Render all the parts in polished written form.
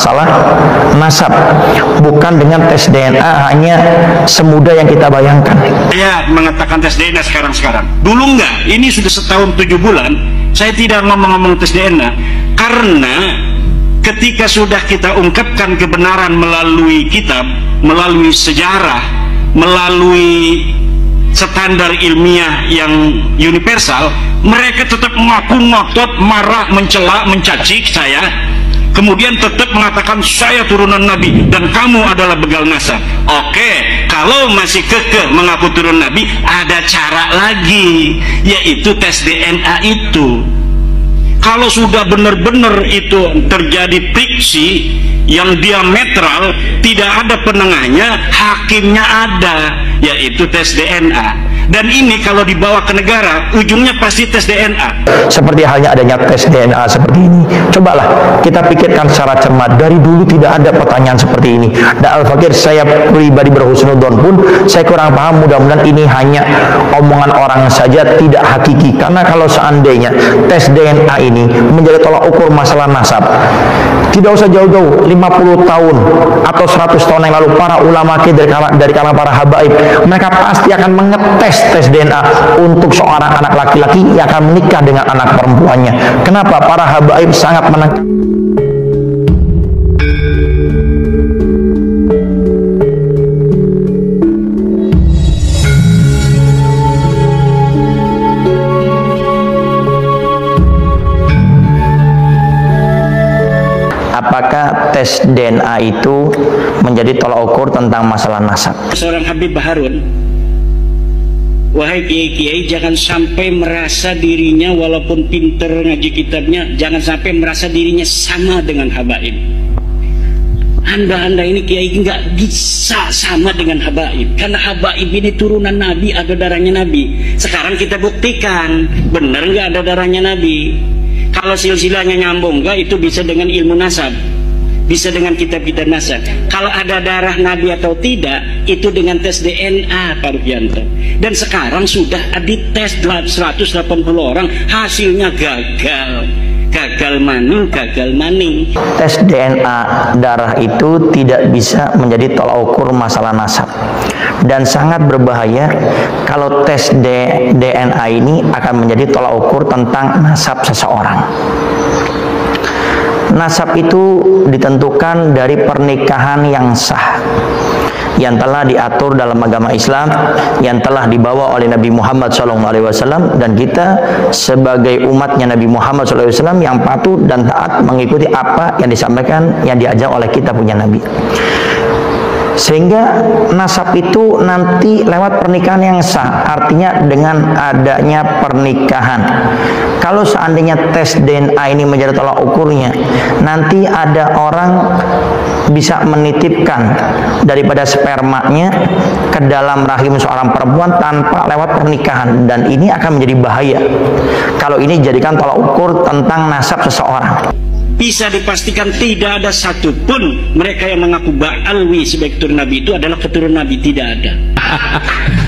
masalah nasab, bukan dengan tes DNA hanya semudah yang kita bayangkan. Saya mengatakan tes DNA sekarang. Dulu enggak, ini sudah setahun 7 bulan saya tidak ngomong-ngomong tes DNA, karena ketika sudah kita ungkapkan kebenaran melalui kitab, melalui sejarah, melalui standar ilmiah yang universal, mereka tetap mengaku ngotot, marah, mencela, mencaci saya, kemudian tetap mengatakan saya turunan Nabi dan kamu adalah begal nasab. Oke, kalau masih kekeh mengaku turun Nabi, ada cara lagi, yaitu tes DNA itu. Kalau sudah benar-benar itu terjadi friksi yang diametral, tidak ada penengahnya, hakimnya ada, yaitu tes DNA. Dan ini kalau dibawa ke negara, ujungnya pasti tes DNA. Seperti halnya adanya tes DNA seperti ini, cobalah kita pikirkan secara cermat. Dari dulu tidak ada pertanyaan seperti ini. Dan Al-Fakir, saya pribadi berhusnudon pun saya kurang paham. Mudah-mudahan ini hanya omongan orang saja, tidak hakiki. Karena kalau seandainya tes DNA ini menjadi tolak ukur masalah nasab, tidak usah jauh-jauh, 50 tahun atau 100 tahun yang lalu para ulama dari kalangan para habaib, mereka pasti akan mengetes tes DNA untuk seorang anak laki-laki yang akan menikah dengan anak perempuannya. Kenapa? Para habaib sangat menekan. Apakah tes DNA itu menjadi tolak ukur tentang masalah nasab? Seorang Habib Baharun, wahai kiai-kiai, jangan sampai merasa dirinya walaupun pinter ngaji kitabnya, jangan sampai merasa dirinya sama dengan habaib. Anda ini kiai nggak bisa sama dengan habaib, karena habaib ini turunan Nabi, ada darahnya Nabi. Sekarang kita buktikan, benar nggak ada darahnya Nabi. Kalau silsilahnya nyambung nggak, itu bisa dengan ilmu nasab, bisa dengan kitab-kitab nasab. Kalau ada darah Nabi atau tidak, itu dengan tes DNA, Pak Rufianto. Dan sekarang sudah dites 180 orang, hasilnya gagal. Gagal maning. Tes DNA darah itu tidak bisa menjadi tolak ukur masalah nasab, dan sangat berbahaya kalau tes DNA ini akan menjadi tolak ukur tentang nasab seseorang. Nasab itu ditentukan dari pernikahan yang sah, yang telah diatur dalam agama Islam, yang telah dibawa oleh Nabi Muhammad SAW, dan kita sebagai umatnya Nabi Muhammad SAW yang patuh dan taat mengikuti apa yang disampaikan, yang diajak oleh kita punya Nabi. Sehingga nasab itu nanti lewat pernikahan yang sah, artinya dengan adanya pernikahan. Kalau seandainya tes DNA ini menjadi tolak ukurnya, nanti ada orang bisa menitipkan daripada spermanya ke dalam rahim seorang perempuan tanpa lewat pernikahan, dan ini akan menjadi bahaya kalau ini dijadikan tolak ukur tentang nasab seseorang. Bisa dipastikan tidak ada satupun mereka yang mengaku Ba'alwi sebagai keturunan Nabi itu adalah keturunan Nabi, tidak ada.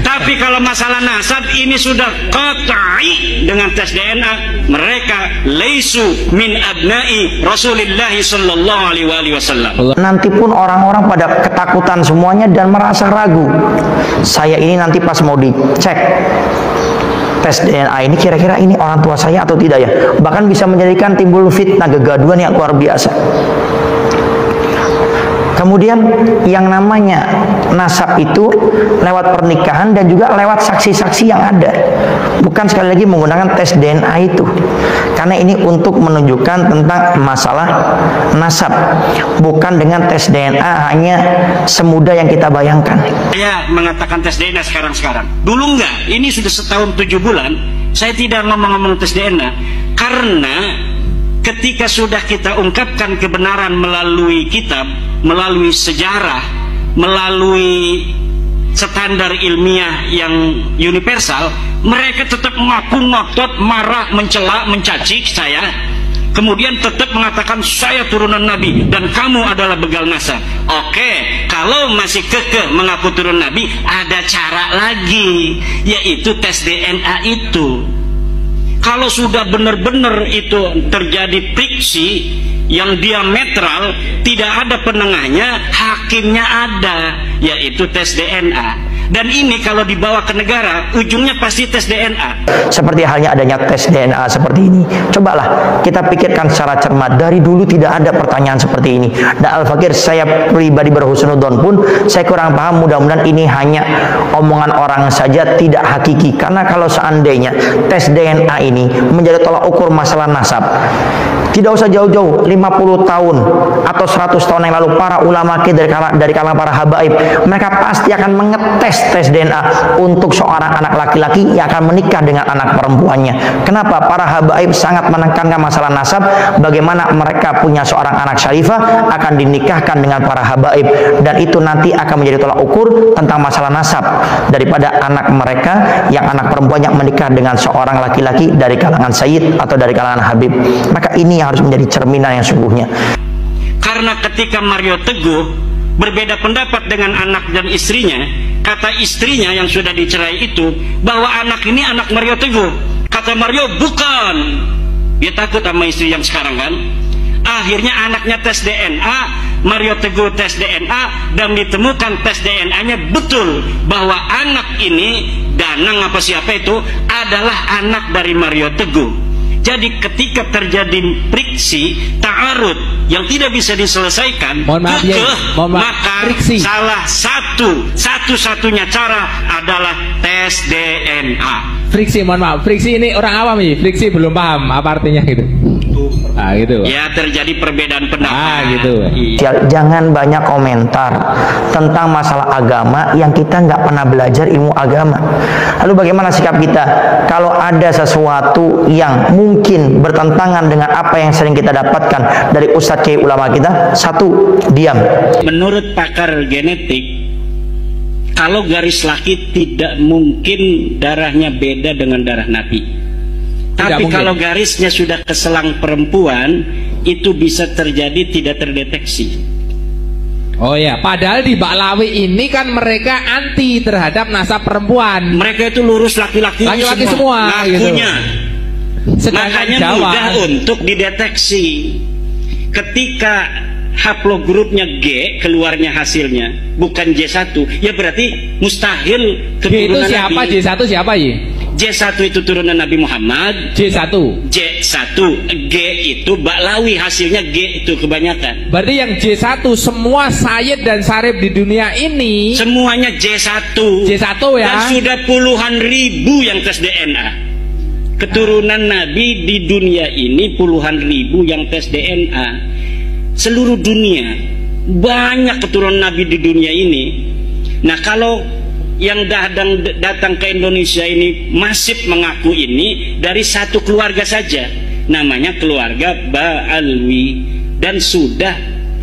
Tapi kalau masalah nasab ini sudah qat'i dengan tes DNA, mereka laisu min abna'i Rasulullah sallallahu alaihi wasallam. Nanti pun orang-orang pada ketakutan semuanya dan merasa ragu. Saya ini nanti pas mau dicek tes DNA ini, kira-kira ini orang tua saya atau tidak ya? Bahkan bisa menjadikan timbul fitnah, kegaduhan yang luar biasa. Kemudian yang namanya nasab itu lewat pernikahan dan juga lewat saksi-saksi yang ada, bukan sekali lagi menggunakan tes DNA itu, karena ini untuk menunjukkan tentang masalah nasab, bukan dengan tes DNA hanya semudah yang kita bayangkan. Saya mengatakan tes DNA sekarang. Dulu enggak, ini sudah setahun 7 bulan saya tidak ngomong-ngomong tes DNA, karena ketika sudah kita ungkapkan kebenaran melalui kitab, melalui sejarah, melalui standar ilmiah yang universal, mereka tetap mengaku ngotot, marah, mencela, mencaci saya, kemudian tetap mengatakan saya turunan Nabi dan kamu adalah begal nasab. Oke, kalau masih kekeh mengaku turun Nabi, ada cara lagi, yaitu tes DNA itu. Kalau sudah benar-benar itu terjadi friksi yang diametral, tidak ada penengahnya, hakimnya ada, yaitu tes DNA. Dan ini kalau dibawa ke negara, ujungnya pasti tes DNA. Seperti halnya adanya tes DNA seperti ini. Cobalah kita pikirkan secara cermat. Dari dulu tidak ada pertanyaan seperti ini. Dan Al-Fakir, saya pribadi berhusnudon pun, saya kurang paham. Mudah-mudahan ini hanya omongan orang saja, tidak hakiki. Karena kalau seandainya tes DNA ini menjadi tolak ukur masalah nasab, tidak usah jauh-jauh, 50 tahun atau 100 tahun yang lalu para ulama dari kalangan para habaib, mereka pasti akan mengetes tes DNA untuk seorang anak laki-laki yang akan menikah dengan anak perempuannya. Kenapa? Para habaib sangat menekankan masalah nasab, bagaimana mereka punya seorang anak syarifah akan dinikahkan dengan para habaib, dan itu nanti akan menjadi tolak ukur tentang masalah nasab daripada anak mereka yang anak perempuan yang menikah dengan seorang laki-laki dari kalangan sayyid atau dari kalangan habib. Maka ini yang harus menjadi cerminan yang sungguhnya. Karena ketika Mario Teguh berbeda pendapat dengan anak dan istrinya, kata istrinya yang sudah dicerai itu bahwa anak ini anak Mario Teguh. Kata Mario, bukan. Dia takut sama istri yang sekarang kan. Akhirnya anaknya tes DNA, Mario Teguh tes DNA, dan ditemukan tes DNA-nya betul bahwa anak ini, Danang apa siapa itu, adalah anak dari Mario Teguh. Jadi ketika terjadi friksi, ta'arud yang tidak bisa diselesaikan, maka salah satu-satunya cara adalah tes DNA. Friksi, mohon maaf, friksi ini orang awam nih, friksi belum paham apa artinya gitu. Ah, gitu. Ya, terjadi perbedaan pendapat. Ah, gitu. Jangan banyak komentar tentang masalah agama yang kita nggak pernah belajar ilmu agama. Lalu bagaimana sikap kita kalau ada sesuatu yang mungkin bertentangan dengan apa yang sering kita dapatkan dari ustadz kiai ulama kita? Satu, diam. Menurut pakar genetik, kalau garis laki tidak mungkin darahnya beda dengan darah Nabi. Tapi kalau garisnya sudah ke selang perempuan, itu bisa terjadi tidak terdeteksi. Oh ya, padahal di Baklawi ini kan mereka anti terhadap nasab perempuan. Mereka itu lurus laki-laki semua ngakunya. Gitu. Makanya mudah untuk dideteksi. Ketika haplogrupnya G keluarnya hasilnya bukan J1, ya berarti mustahil keturunan G itu siapa? Nabi. J1 siapa ya? J1 itu turunan Nabi Muhammad. J1 G itu Baklawi, hasilnya G itu kebanyakan. Berarti yang J1 semua sayyid dan sarif di dunia ini semuanya J1 ya. Dan sudah puluhan ribu yang tes DNA. Keturunan Nabi di dunia ini puluhan ribu yang tes DNA. Seluruh dunia banyak keturunan Nabi di dunia ini. Nah, kalau yang datang ke Indonesia ini masif mengaku ini dari satu keluarga saja, namanya keluarga Ba'alwi, dan sudah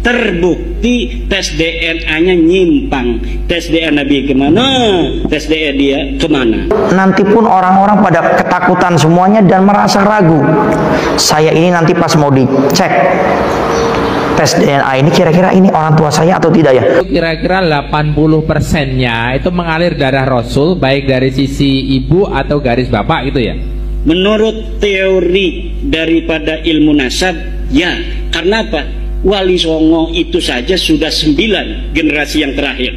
terbukti tes DNA-nya nyimpang. Tes DNA Nabi kemana, tes DNA dia kemana. Nanti pun orang-orang pada ketakutan semuanya dan merasa ragu. Saya ini nanti pas mau dicek tes DNA ini, kira-kira ini orang tua saya atau tidak ya? Kira-kira 80%-nya itu mengalir darah Rasul, baik dari sisi ibu atau garis bapak gitu ya? Menurut teori daripada ilmu nasab, ya. Karena apa? Wali Songo itu saja sudah 9 generasi yang terakhir.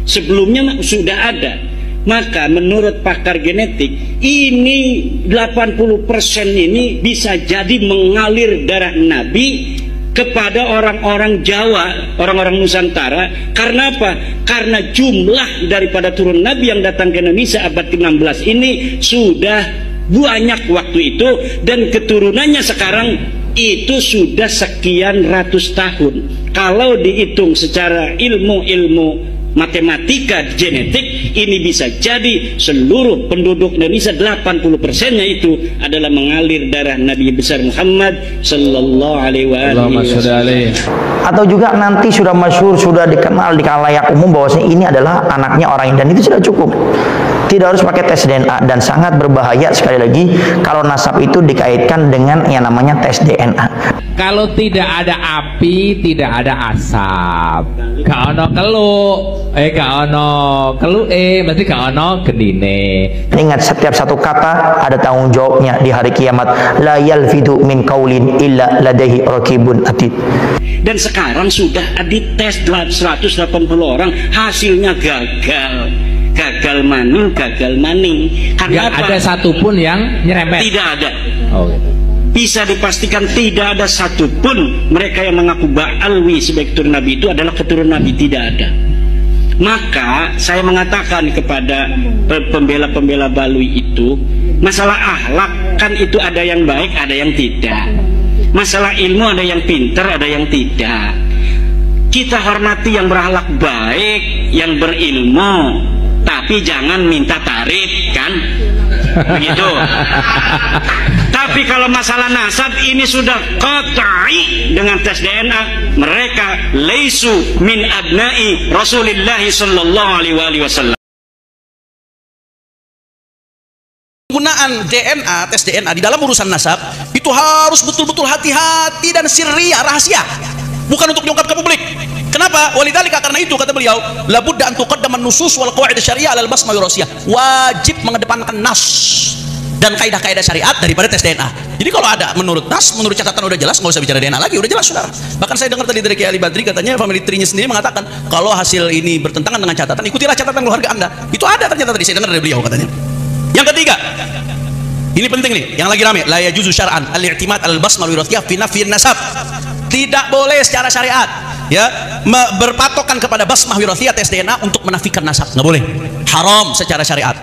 Sebelumnya sudah ada. Maka menurut pakar genetik, ini 80% ini bisa jadi mengalir darah Nabi kepada orang-orang Jawa, orang-orang Nusantara. Karena apa? Karena jumlah daripada turun Nabi yang datang ke Indonesia abad ke-16 ini sudah banyak waktu itu, dan keturunannya sekarang itu sudah sekian ratus tahun. Kalau dihitung secara ilmu matematika genetik, ini bisa jadi seluruh penduduk Indonesia 80%-nya itu adalah mengalir darah Nabi besar Muhammad sallallahu alaihi wasallam. Atau juga nanti sudah masyhur, sudah dikenal di khalayak umum bahwasanya ini adalah anaknya orang ini, dan itu sudah cukup. Tidak harus pakai tes DNA, dan sangat berbahaya sekali lagi kalau nasab itu dikaitkan dengan yang namanya tes DNA. Kalau tidak ada api, tidak ada asap. Gak ono keluk, gak ono keluk, berarti gak ono gendine. Ingat, setiap satu kata ada tanggung jawabnya di hari kiamat. La yalfidu min qaulin illa ladaihi raqibun atid. Dan sekarang sudah dites 180 orang, hasilnya gagal. Gagal maning. Karena Gak ada satupun yang nyerempet. Tidak ada. Oh, gitu. Bisa dipastikan tidak ada satupun mereka yang mengaku Ba'alwi sebagai keturunan Nabi itu adalah keturunan Nabi, tidak ada. Maka saya mengatakan kepada pembela-pembela Balwi itu, masalah akhlak kan itu ada yang baik, ada yang tidak. Masalah ilmu ada yang pintar, ada yang tidak. Kita hormati yang berakhlak baik, yang berilmu, tapi jangan minta tarif, kan? Begitu. Tapi kalau masalah nasab ini sudah qat'i dengan tes DNA, mereka laisu min abna'i Rasulullah sallallahu alaihi wasallam. Penggunaan DNA, tes DNA di dalam urusan nasab itu harus betul-betul hati-hati dan sirriyah, rahasia, bukan untuk diungkap ke publik. Kenapa? Walidzalika, karena itu kata beliau, labudda an tuqaddama an-nusus wal qawaid syariah alal basmah wirasiyah. Wajib mengedepankan nas dan kaidah-kaidah syariat daripada tes DNA. Jadi kalau ada menurut nas, menurut catatan udah jelas, nggak usah bicara DNA lagi, udah jelas saudara. Bahkan saya dengar tadi dari Kiai Ali Badri, katanya family tree-nya sendiri mengatakan kalau hasil ini bertentangan dengan catatan, ikutilah catatan keluarga Anda. Itu ada ternyata tadi saya dengar dari beliau katanya. Yang ketiga, ini penting nih, yang lagi rame, la yajuzu syar'an al-i'timad al-basmah wirasiyah fi nafyi nasab. Tidak boleh secara syariat ya berpatokan kepada basmah wirasiyah tes DNA untuk menafikan nasab, nggak boleh, haram secara syariat.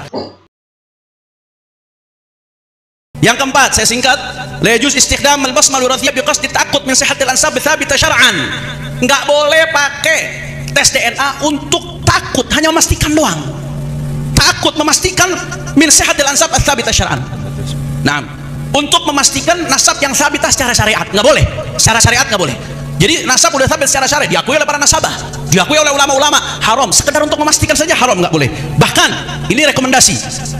Yang keempat, saya singkat, la yajuz istikhdam al-basmah wirasiyah biqasdi ta'aqqud min sihhatil ansab tsabita syar'an. Nggak boleh pakai tes DNA untuk takut, hanya memastikan doang. Takut memastikan min sihhatil ansab tsabita syar'an. Nah, untuk memastikan nasab yang sabitah secara syariat nggak boleh, secara syariat nggak boleh. Jadi nasab udah sabit secara syariat, diakui oleh para nasabah, diakui oleh ulama-ulama, haram. Sekedar untuk memastikan saja haram, nggak boleh. Bahkan ini rekomendasi,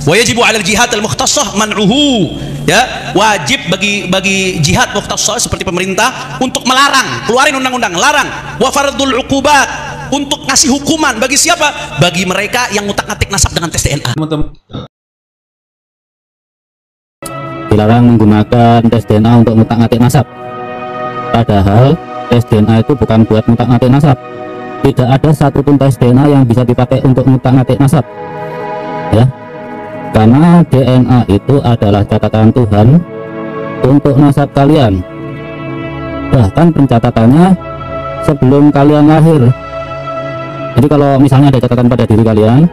wa yajibu 'alal jihad al-mukhtassah man'uhu, ya, wajib bagi jihad mukhtassah seperti pemerintah untuk melarang, keluarin undang-undang larang, wa fardul uqubat, untuk ngasih hukuman bagi siapa? Bagi mereka yang ngutak-ngatik nasab dengan tes DNA. Dilarang menggunakan tes DNA untuk ngutak-ngatik nasab, padahal tes DNA itu bukan buat ngutak-ngatik nasab. Tidak ada satupun tes DNA yang bisa dipakai untuk ngutak-ngatik nasab, ya, karena DNA itu adalah catatan Tuhan untuk nasab kalian, bahkan pencatatannya sebelum kalian lahir. Jadi kalau misalnya ada catatan pada diri kalian,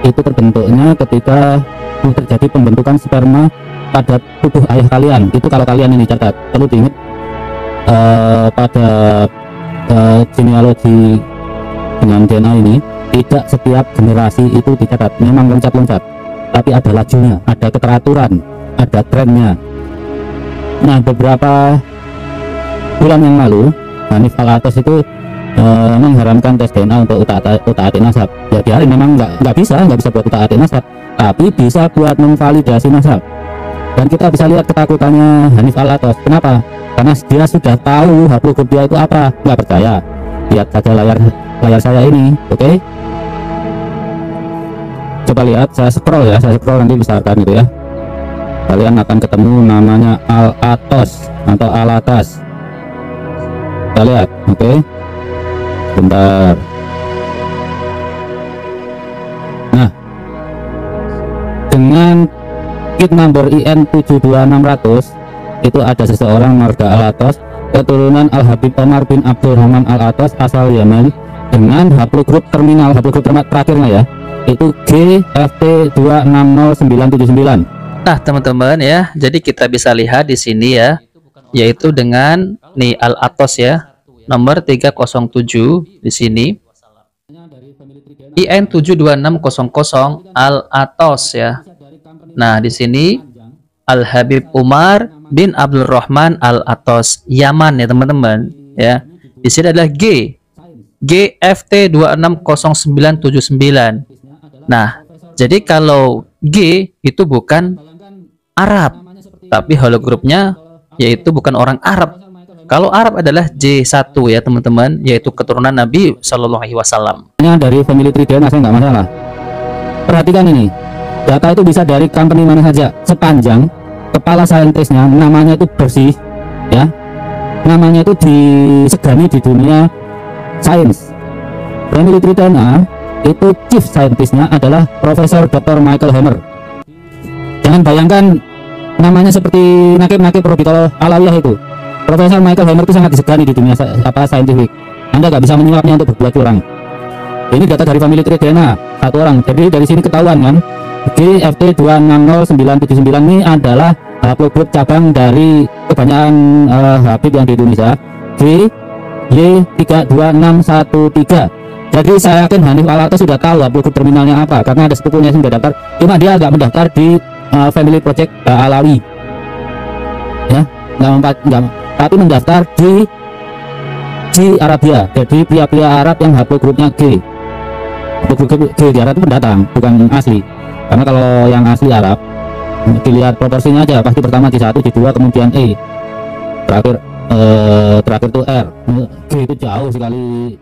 itu terbentuknya ketika terjadi pembentukan sperma pada tubuh ayah kalian. Itu kalau kalian ini catat, perlu diingat pada genealogi dengan DNA ini, tidak setiap generasi itu dicatat, memang loncat-loncat, tapi ada lajunya, ada keteraturan, ada trennya. Nah, beberapa bulan yang lalu Hanif Al-Atas itu mengharamkan tes DNA untuk utak-atik nasab. Ya biarin, memang nggak bisa buat utak-atik nasab, tapi bisa buat memvalidasi nasab. Dan kita bisa lihat ketakutannya Hanif Al-Atas. Kenapa? Karena dia sudah tahu haplogrup dia itu apa. Nggak percaya, lihat saja layar saya ini, oke? Coba lihat, saya scroll nanti besarkan gitu ya. Kalian akan ketemu namanya Al-Atas atau Al-Atas. Kita lihat, oke? Bentar. Nah, dengan kit number IN 72600 itu ada seseorang marga Al-Atas, keturunan Al-Habib Omar bin Abdurrahman Al-Atas, asal Yaman, dengan haplogrup terminal, haplogrup terakhirnya ya, itu GFT260979. Nah, teman-teman ya, jadi kita bisa lihat di sini ya, yaitu dengan nih Al-Atas ya, nomor 307 di sini. IN 72600 Al-Atas ya. Nah, di sini Al-Habib Umar bin Abdurrahman Al-Atas, Yaman ya teman-teman ya. Di sini adalah GFT 260979. Nah, Jadi kalau G itu bukan Arab, tapi hologrupnya yaitu bukan orang Arab. Kalau Arab adalah J1 ya teman-teman, yaitu keturunan Nabi Shallallahu Alaihi Wasallam. Dari family tree DNA saya nggak masalah. Perhatikan ini, data itu bisa dari company mana saja, sepanjang kepala saintisnya namanya itu bersih, ya, namanya itu disegani di dunia sains. Family tree DNA itu chief saintisnya adalah Profesor Dr. Michael Hammer. Jangan bayangkan namanya seperti nakib-nakib Robitul Alawiyah itu. Profesor Michael Hammer itu sangat disegani di dunia saintifik. Anda nggak bisa menyulapnya untuk berbuat curang. Ini data dari family tree DNA satu orang. Jadi dari sini ketahuan kan, GFT260979 ini adalah haplogrup cabang dari kebanyakan Habib yang di Indonesia, GY32613. Jadi saya yakin Hanif Alatas sudah tahu haplogrup terminalnya apa, karena ada sepupunya yang sudah daftar. Cuma dia agak mendaftar di Family Project Alawi, ya, tapi mendaftar di Arabia. Jadi pria-pria Arab yang haplogrupnya G. Haplogrup G di Arab itu pendatang, bukan asli. Karena kalau yang asli Arab, dilihat proporsinya aja, pasti pertama G1, G2, kemudian E, terakhir itu R. G itu jauh sekali.